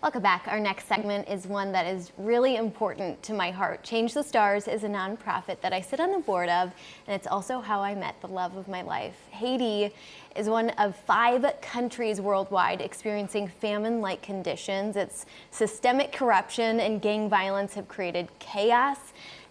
Welcome back. Our next segment is one that is really important to my heart. Change the Stars is a nonprofit that I sit on the board of, and it's also how I met the love of my life. Haiti is one of 5 countries worldwide experiencing famine-like conditions. Its systemic corruption and gang violence have created chaos,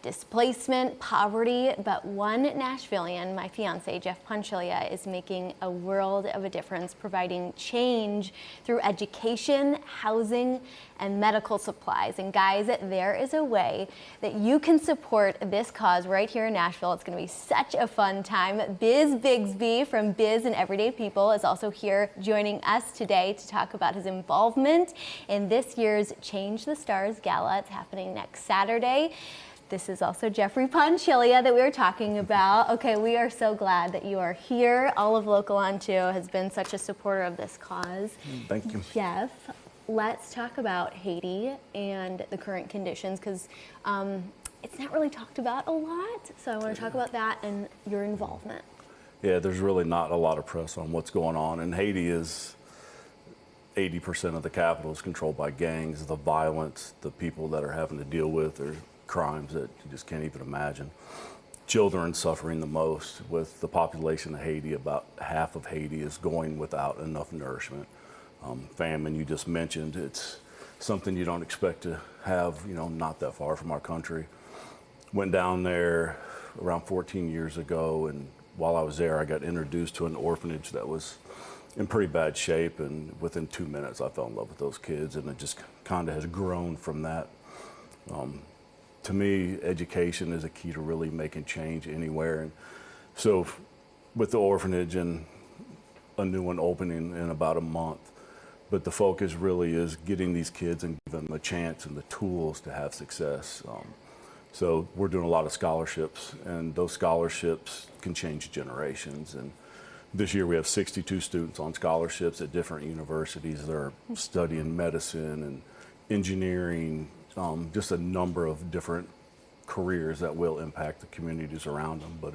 displacement, poverty, but one Nashvilleian, my fiance, Jeff Ponchilia, is making a world of a difference, providing change through education, housing, and medical supplies. And guys, there is a way that you can support this cause right here in Nashville. It's gonna be such a fun time. Biz Bigsby from Biz and Everyday People is also here joining us today to talk about his involvement in this year's Change the Stars Gala. It's happening next Saturday. This is also Jeffrey Ponchilia that we were talking about. Okay, we are so glad that you are here. All of Local On 2 has been such a supporter of this cause. Thank you. Jeff, let's talk about Haiti and the current conditions, because it's not really talked about a lot. So I want to talk about that and your involvement. Yeah, there's really not a lot of press on what's going on. And Haiti is 80% of the capital is controlled by gangs. The violence, the people that are having to deal with are crimes that you just can't even imagine. Children suffering the most. With the population of Haiti, about half of Haiti is going without enough nourishment. Famine, you just mentioned, it's something you don't expect to have, not that far from our country. Went down there around 14 years ago, and while I was there, I got introduced to an orphanage that was in pretty bad shape, and within 2 minutes, I fell in love with those kids, and it just kind of has grown from that. To me, education is a key to really making change anywhere. And so with the orphanage and a new one opening in about a month, but the focus really is getting these kids and giving them a chance and the tools to have success. So we're doing a lot of scholarships, and those scholarships can change generations. And this year we have 62 students on scholarships at different universities. They're studying medicine and engineering, just a number of different careers that will impact the communities around them. But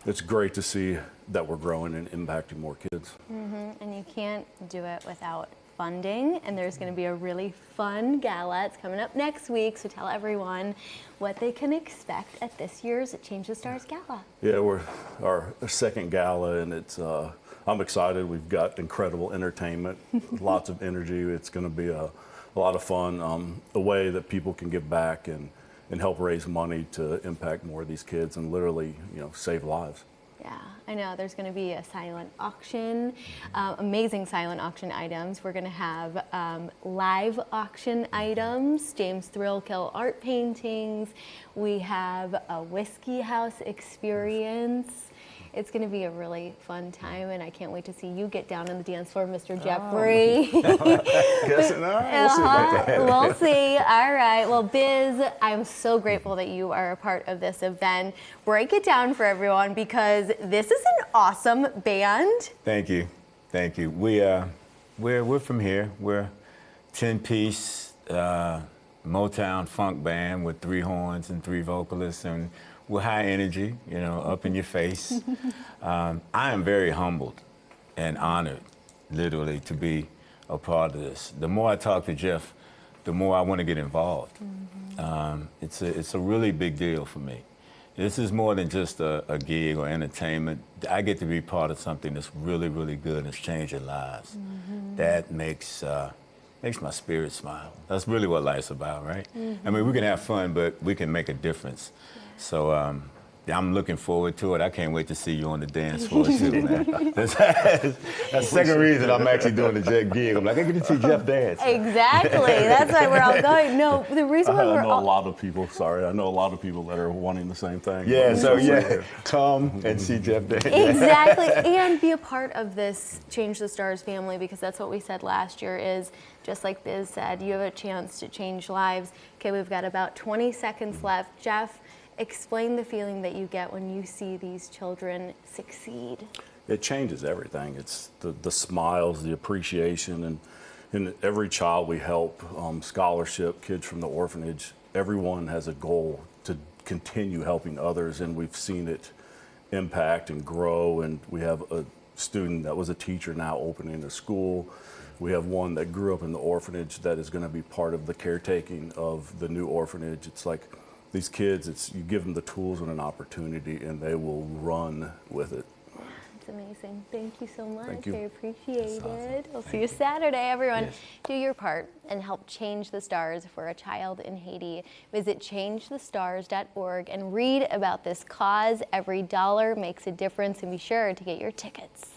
it's great to see that we're growing and impacting more kids. And you can't do it without funding, and there's going to be a really fun gala. It's coming up next week, so tell everyone what they can expect at this year's Change the Stars Gala. Yeah, we're our second gala, and it's I'm excited. We've got incredible entertainment, lots of energy. It's going to be a lot of fun, a way that people can give back and help raise money to impact more of these kids and literally, save lives. Yeah, I know. There's going to be a silent auction, amazing silent auction items. We're going to have live auction items, James Thrillkill art paintings. We have a whiskey house experience. It's going to be a really fun time, and I can't wait to see you get down on the dance floor, Mr. Jeffrey. Guessing, all right, we'll see about that. We'll see. All right. Well, Biz, I'm so grateful that you are a part of this event. Break it down for everyone, because this is an awesome band. Thank you. Thank you. We're from here. We're 10-piece Motown funk band with 3 horns and 3 vocalists, and we're high energy, up in your face. I am very humbled and honored, literally, to be a part of this. The more I talk to Jeff, the more I want to get involved. It's a really big deal for me. This is more than just a gig or entertainment. I get to be part of something that's really, really good and it's changing lives. That makes my spirit smile. That's really what life's about, right? I mean, we can have fun, but we can make a difference. So I'm looking forward to it. I can't wait to see you on the dance floor too, man. That's the second reason I'm actually doing the Jeff gig. I'm like, I get to see Jeff dance. Exactly. That's why we're all going. No, the reason why we're all... I know a lot of people that are wanting the same thing. Yeah, come and see Jeff dance. Exactly, and be a part of this Change the Stars family, because that's what we said last year is, just like Biz said, you have a chance to change lives. Okay, we've got about 20 seconds left. Jeff, explain the feeling that you get when you see these children succeed. It changes everything. It's the smiles, the appreciation, and every child we help, scholarship, kids from the orphanage, everyone has a goal to continue helping others, and we've seen it impact and grow. And we have a student that was a teacher now opening a school. We have one that grew up in the orphanage that is going to be part of the caretaking of the new orphanage. It's like these kids, you give them the tools and an opportunity, and they will run with it. It's amazing. Thank you so much. Thank you. I appreciate That's awesome. it. We'll see Thank you you. Saturday, everyone. Yes. Do your part and help change the stars for a child in Haiti. Visit changethestars.org and read about this cause. Every dollar makes a difference, and be sure to get your tickets.